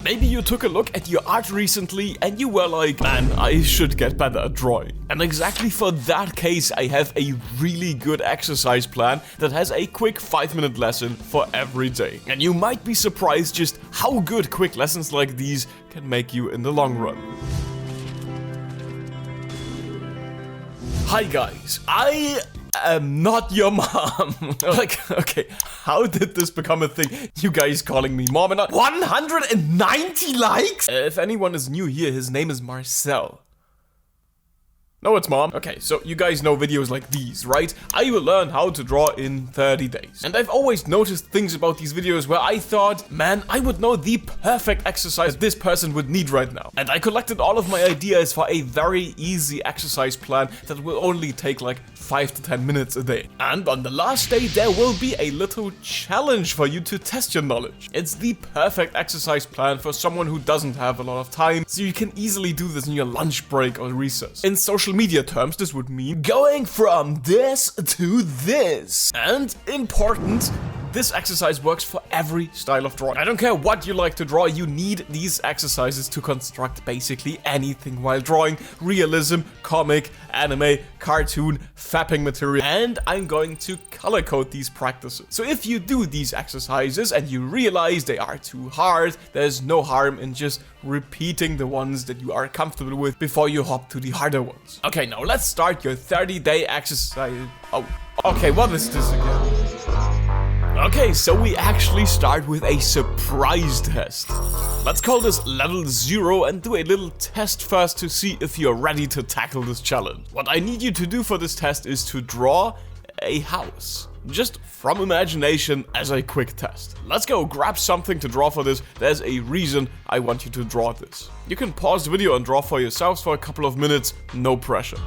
Maybe you took a look at your art recently and you were like, man, I should get better at drawing. And exactly for that case, I have a really good exercise plan that has a quick 5-minute lesson for every day. And you might be surprised just how good quick lessons like these can make you in the long run. Hi guys, I am not your mom. Okay, how did this become a thing? You guys calling me mom and not 190 likes? If anyone is new here, his name is Marcel. No, it's mom. Okay, so you guys know videos like these, right? I will learn how to draw in 30 days. And I've always noticed things about these videos where I thought, man, I would know the perfect exercise this person would need right now. And I collected all of my ideas for a very easy exercise plan that will only take like 5 to 10 minutes a day. And on the last day, there will be a little challenge for you to test your knowledge. It's the perfect exercise plan for someone who doesn't have a lot of time, so you can easily do this in your lunch break or recess. In social media terms, this would mean going from this to this. And important, this exercise works for every style of drawing. I don't care what you like to draw, you need these exercises to construct basically anything while drawing. Realism, comic, anime, cartoon, fapping material. And I'm going to color code these practices. So if you do these exercises and you realize they are too hard, there's no harm in just repeating the ones that you are comfortable with before you hop to the harder ones. Okay, now let's start your 30-day exercise. Oh, okay, what is this again? Okay, so we actually start with a surprise test. Let's call this level 0 and do a little test first to see if you're ready to tackle this challenge. What I need you to do for this test is to draw a house. Just from imagination as a quick test. Let's go, grab something to draw for this. There's a reason I want you to draw this. You can pause the video and draw for yourselves for a couple of minutes, no pressure.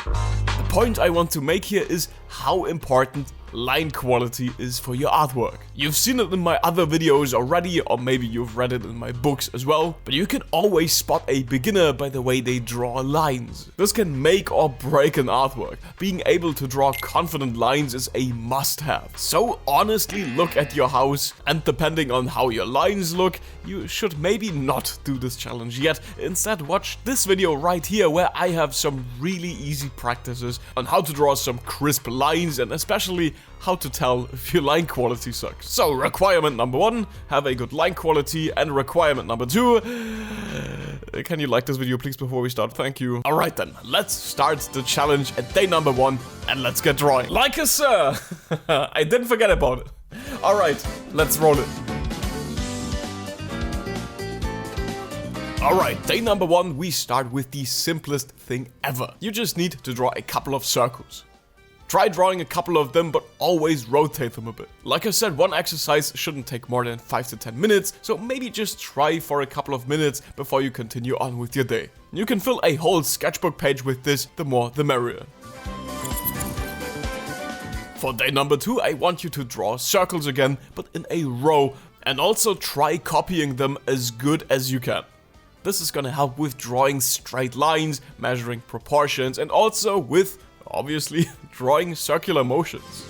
The point I want to make here is how important line quality is for your artwork. You've seen it in my other videos already, or maybe you've read it in my books as well, but you can always spot a beginner by the way they draw lines. This can make or break an artwork. Being able to draw confident lines is a must-have. So honestly, look at your house, and depending on how your lines look, you should maybe not do this challenge yet. Instead, watch this video right here where I have some really easy practices on how to draw some crisp lines and especially how to tell if your line quality sucks. So requirement number 1, have a good line quality, and requirement number 2, can you like this video please before we start? Thank you. Alright then, let's start the challenge at day number 1 and let's get drawing. Like a sir! I didn't forget about it. Alright, let's roll it. Alright, day number 1, we start with the simplest thing ever. You just need to draw a couple of circles. Try drawing a couple of them, but always rotate them a bit. Like I said, one exercise shouldn't take more than 5 to 10 minutes, so maybe just try for a couple of minutes before you continue on with your day. You can fill a whole sketchbook page with this, the more the merrier. For day number 2, I want you to draw circles again, but in a row, and also try copying them as good as you can. This is gonna help with drawing straight lines, measuring proportions, and also with, obviously, drawing circular motions.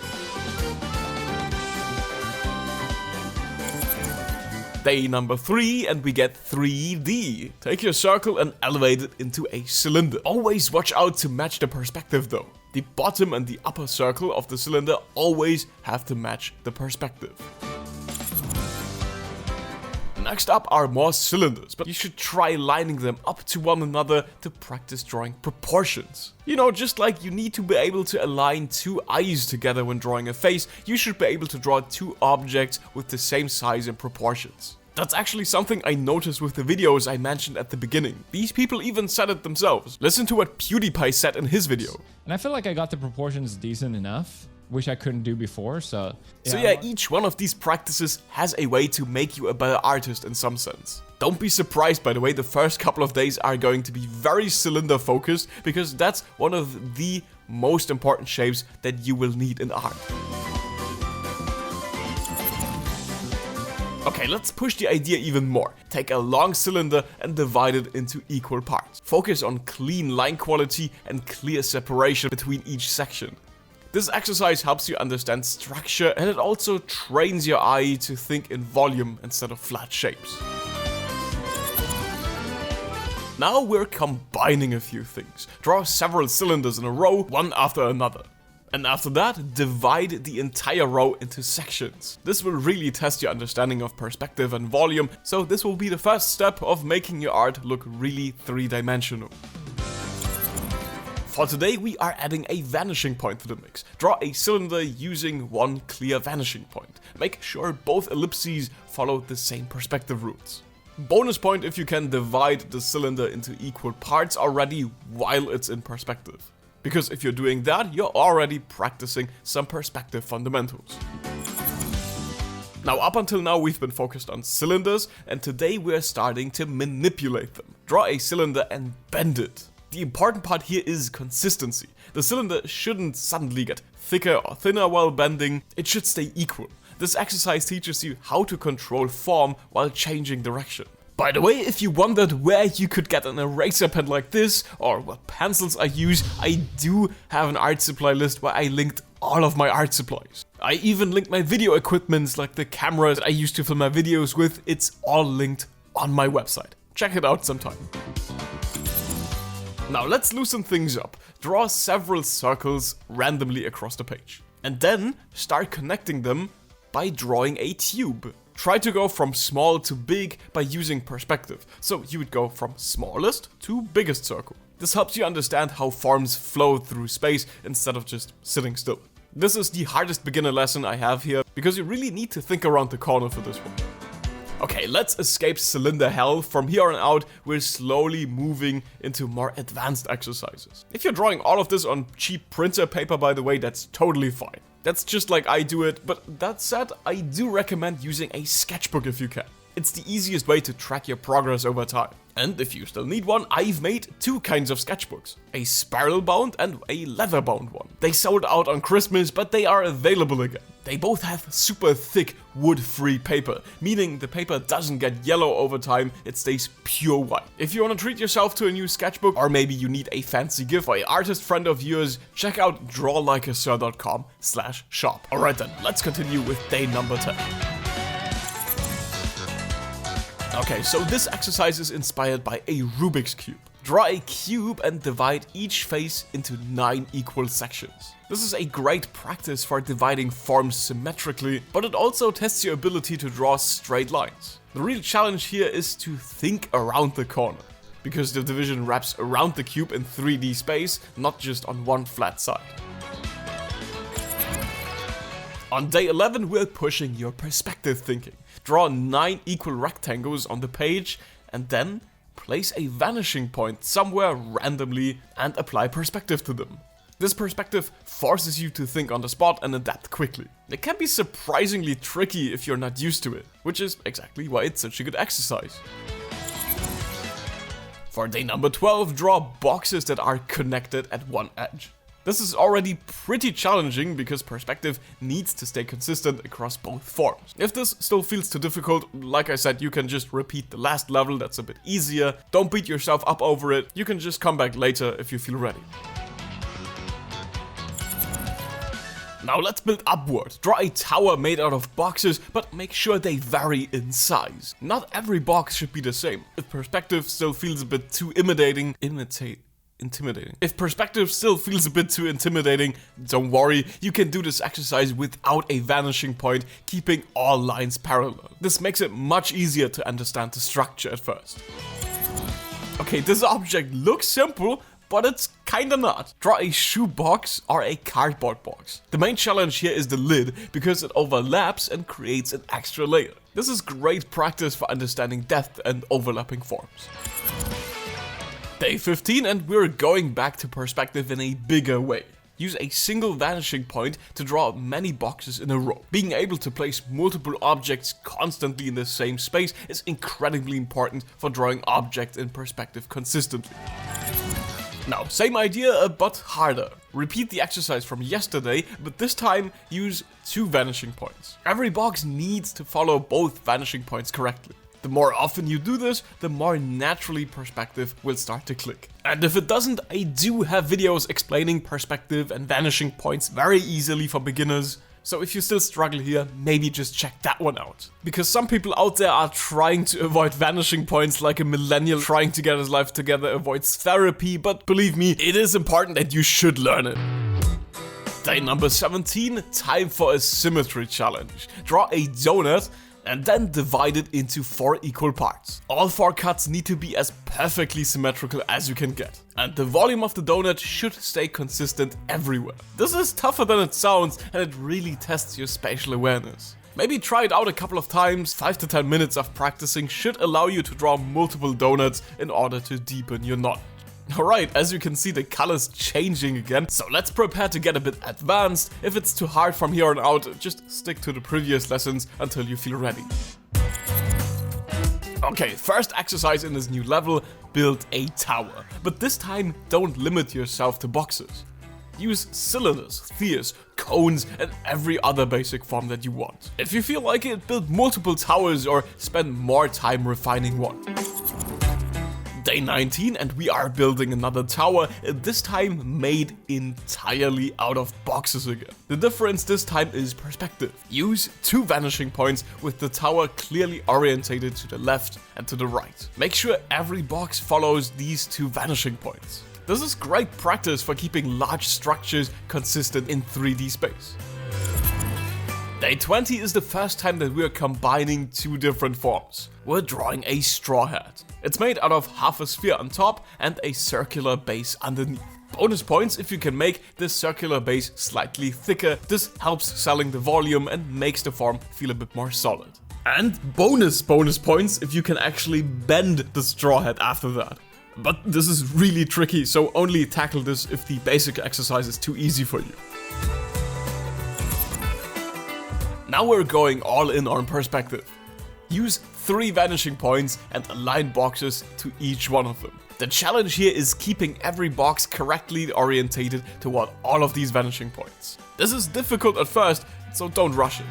Day number 3 and we get 3D. Take your circle and elevate it into a cylinder. Always watch out to match the perspective though. The bottom and the upper circle of the cylinder always have to match the perspective. Next up are more cylinders, but you should try lining them up to one another to practice drawing proportions. You know, just like you need to be able to align 2 eyes together when drawing a face, you should be able to draw 2 objects with the same size and proportions. That's actually something I noticed with the videos I mentioned at the beginning. These people even said it themselves. Listen to what PewDiePie said in his video. And I feel like I got the proportions decent enough, which I couldn't do before, so... Yeah, each one of these practices has a way to make you a better artist in some sense. Don't be surprised, by the way, the first couple of days are going to be very cylinder focused, because that's one of the most important shapes that you will need in art. Okay, let's push the idea even more. Take a long cylinder and divide it into equal parts. Focus on clean line quality and clear separation between each section. This exercise helps you understand structure, and it also trains your eye to think in volume instead of flat shapes. Now we're combining a few things. Draw several cylinders in a row, one after another. And after that, divide the entire row into sections. This will really test your understanding of perspective and volume, so this will be the first step of making your art look really three-dimensional. For today, we are adding a vanishing point to the mix. Draw a cylinder using one clear vanishing point. Make sure both ellipses follow the same perspective rules. Bonus point if you can divide the cylinder into equal parts already while it's in perspective. Because if you're doing that, you're already practicing some perspective fundamentals. Now, up until now, we've been focused on cylinders, and today we're starting to manipulate them. Draw a cylinder and bend it. The important part here is consistency. The cylinder shouldn't suddenly get thicker or thinner while bending, it should stay equal. This exercise teaches you how to control form while changing direction. By the way, if you wondered where you could get an eraser pen like this, or what pencils I use, I do have an art supply list where I linked all of my art supplies. I even linked my video equipment like the cameras I used to film my videos with. It's all linked on my website. Check it out sometime. Now let's loosen things up. Draw several circles randomly across the page. And then start connecting them by drawing a tube. Try to go from small to big by using perspective. So you would go from smallest to biggest circle. This helps you understand how forms flow through space instead of just sitting still. This is the hardest beginner lesson I have here, because you really need to think around the corner for this one. Okay, let's escape cylinder hell. From here on out, we're slowly moving into more advanced exercises. If you're drawing all of this on cheap printer paper, by the way, that's totally fine. That's just like I do it, but that said, I do recommend using a sketchbook if you can. It's the easiest way to track your progress over time. And if you still need one, I've made two kinds of sketchbooks. A spiral-bound and a leather-bound one. They sold out on Christmas, but they are available again. They both have super thick wood-free paper, meaning the paper doesn't get yellow over time, it stays pure white. If you want to treat yourself to a new sketchbook, or maybe you need a fancy gift for an artist friend of yours, check out DrawlikeaSir.com/shop. Alright then, let's continue with day number 10. Okay, so this exercise is inspired by a Rubik's Cube. Draw a cube and divide each face into 9 equal sections. This is a great practice for dividing forms symmetrically, but it also tests your ability to draw straight lines. The real challenge here is to think around the corner, because the division wraps around the cube in 3D space, not just on one flat side. On day 11, we're pushing your perspective thinking. Draw 9 equal rectangles on the page, and then place a vanishing point somewhere randomly and apply perspective to them. This perspective forces you to think on the spot and adapt quickly. It can be surprisingly tricky if you're not used to it, which is exactly why it's such a good exercise. For day number 12, draw boxes that are connected at one edge. This is already pretty challenging because perspective needs to stay consistent across both forms. If this still feels too difficult, like I said, you can just repeat the last level, that's a bit easier. Don't beat yourself up over it, you can just come back later if you feel ready. Now let's build upward. Draw a tower made out of boxes, but make sure they vary in size. Not every box should be the same. If perspective still feels a bit too intimidating, if perspective still feels a bit too intimidating, don't worry, you can do this exercise without a vanishing point, keeping all lines parallel. This makes it much easier to understand the structure at first. Okay, this object looks simple, but it's kinda not. Draw a shoe box or a cardboard box. The main challenge here is the lid, because it overlaps and creates an extra layer. This is great practice for understanding depth and overlapping forms. Day 15, and we're going back to perspective in a bigger way. Use a single vanishing point to draw many boxes in a row. Being able to place multiple objects constantly in the same space is incredibly important for drawing objects in perspective consistently. Now, same idea, but harder. Repeat the exercise from yesterday, but this time use 2 vanishing points. Every box needs to follow both vanishing points correctly. The more often you do this, the more naturally perspective will start to click. And if it doesn't, I do have videos explaining perspective and vanishing points very easily for beginners. So if you still struggle here, maybe just check that one out. Because some people out there are trying to avoid vanishing points like a millennial trying to get his life together avoids therapy, but believe me, it is important that you should learn it. Day number 17, time for a symmetry challenge. Draw a donut and then divide it into 4 equal parts. All 4 cuts need to be as perfectly symmetrical as you can get. And the volume of the donut should stay consistent everywhere. This is tougher than it sounds, and it really tests your spatial awareness. Maybe try it out a couple of times. 5 to 10 minutes of practicing should allow you to draw multiple donuts in order to deepen your knowledge. Alright, as you can see, the color's changing again, so let's prepare to get a bit advanced. If it's too hard from here on out, just stick to the previous lessons until you feel ready. Okay, first exercise in this new level, build a tower. But this time, don't limit yourself to boxes. Use cylinders, spheres, cones, and every other basic form that you want. If you feel like it, build multiple towers or spend more time refining one. Day 19 and we are building another tower, this time made entirely out of boxes again. The difference this time is perspective. Use 2 vanishing points with the tower clearly orientated to the left and to the right. Make sure every box follows these 2 vanishing points. This is great practice for keeping large structures consistent in 3D space. Day 20 is the first time that we are combining 2 different forms. We're drawing a straw hat. It's made out of half a sphere on top and a circular base underneath. Bonus points if you can make this circular base slightly thicker. This helps selling the volume and makes the form feel a bit more solid. And bonus points if you can actually bend the straw hat after that. But this is really tricky, so only tackle this if the basic exercise is too easy for you. Now we're going all in on perspective. Use 3 vanishing points and align boxes to each one of them. The challenge here is keeping every box correctly orientated toward all of these vanishing points. This is difficult at first, so don't rush it.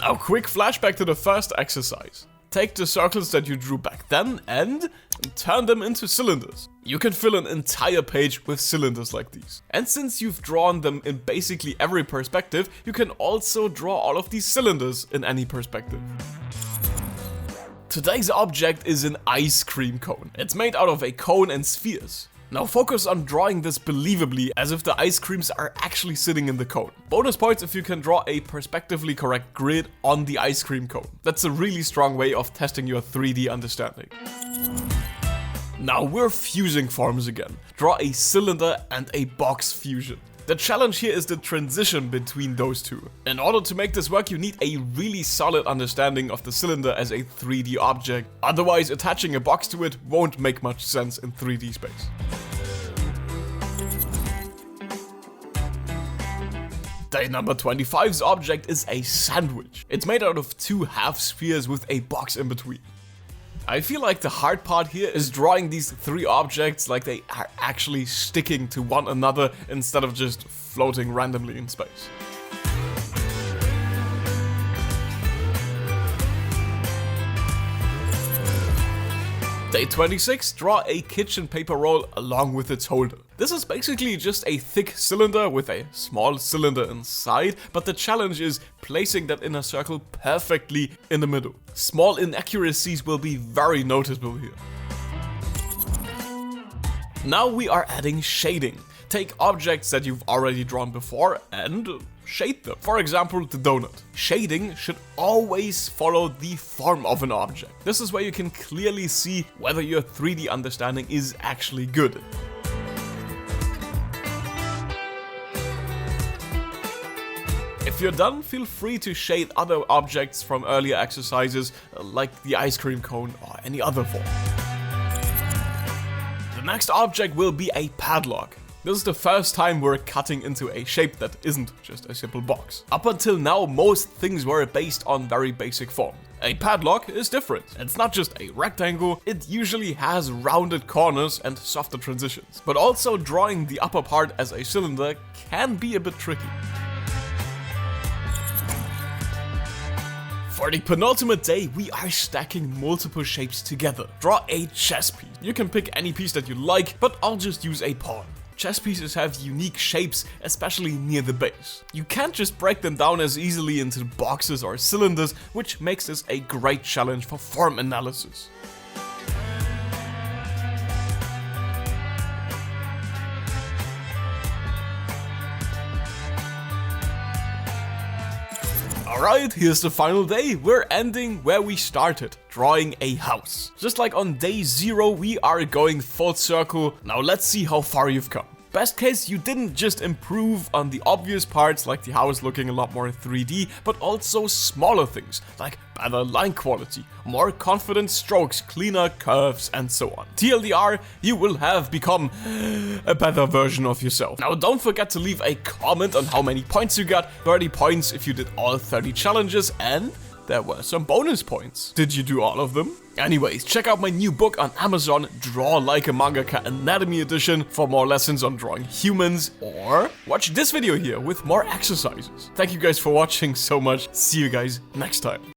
Now quick flashback to the first exercise. Take the circles that you drew back then and turn them into cylinders. You can fill an entire page with cylinders like these. And since you've drawn them in basically every perspective, you can also draw all of these cylinders in any perspective. Today's object is an ice cream cone. It's made out of a cone and spheres. Now focus on drawing this believably, as if the ice creams are actually sitting in the cone. Bonus points if you can draw a perspectively correct grid on the ice cream cone. That's a really strong way of testing your 3D understanding. Now we're fusing forms again. Draw a cylinder and a box fusion. The challenge here is the transition between those two. In order to make this work, you need a really solid understanding of the cylinder as a 3D object. Otherwise, attaching a box to it won't make much sense in 3D space. Day number 25's object is a sandwich. It's made out of 2 half spheres with a box in between. I feel like the hard part here is drawing these 3 objects like they are actually sticking to one another instead of just floating randomly in space. Day 26, draw a kitchen paper roll along with its holder. This is basically just a thick cylinder with a small cylinder inside, but the challenge is placing that inner circle perfectly in the middle. Small inaccuracies will be very noticeable here. Now we are adding shading. Take objects that you've already drawn before and shade them. For example, the donut. Shading should always follow the form of an object. This is where you can clearly see whether your 3D understanding is actually good. If you're done, feel free to shade other objects from earlier exercises, like the ice cream cone or any other form. The next object will be a padlock. This is the first time we're cutting into a shape that isn't just a simple box. Up until now, most things were based on very basic form. A padlock is different. It's not just a rectangle, it usually has rounded corners and softer transitions. But also drawing the upper part as a cylinder can be a bit tricky. For the penultimate day, we are stacking multiple shapes together. Draw a chess piece. You can pick any piece that you like, but I'll just use a pawn. Chess pieces have unique shapes, especially near the base. You can't just break them down as easily into boxes or cylinders, which makes this a great challenge for form analysis. Alright, here's the final day. We're ending where we started, drawing a house. Just like on day 0, we are going full circle. Now let's see how far you've come. Best case, you didn't just improve on the obvious parts like the house looking a lot more 3D, but also smaller things like better line quality, more confident strokes, cleaner curves, and so on. TLDR, you will have become a better version of yourself. Now don't forget to leave a comment on how many points you got. 30 points if you did all 30 challenges, and there were some bonus points. Did you do all of them? Anyways, check out my new book on Amazon, Draw Like a Mangaka Anatomy Edition, for more lessons on drawing humans, or watch this video here with more exercises. Thank you guys for watching so much. See you guys next time.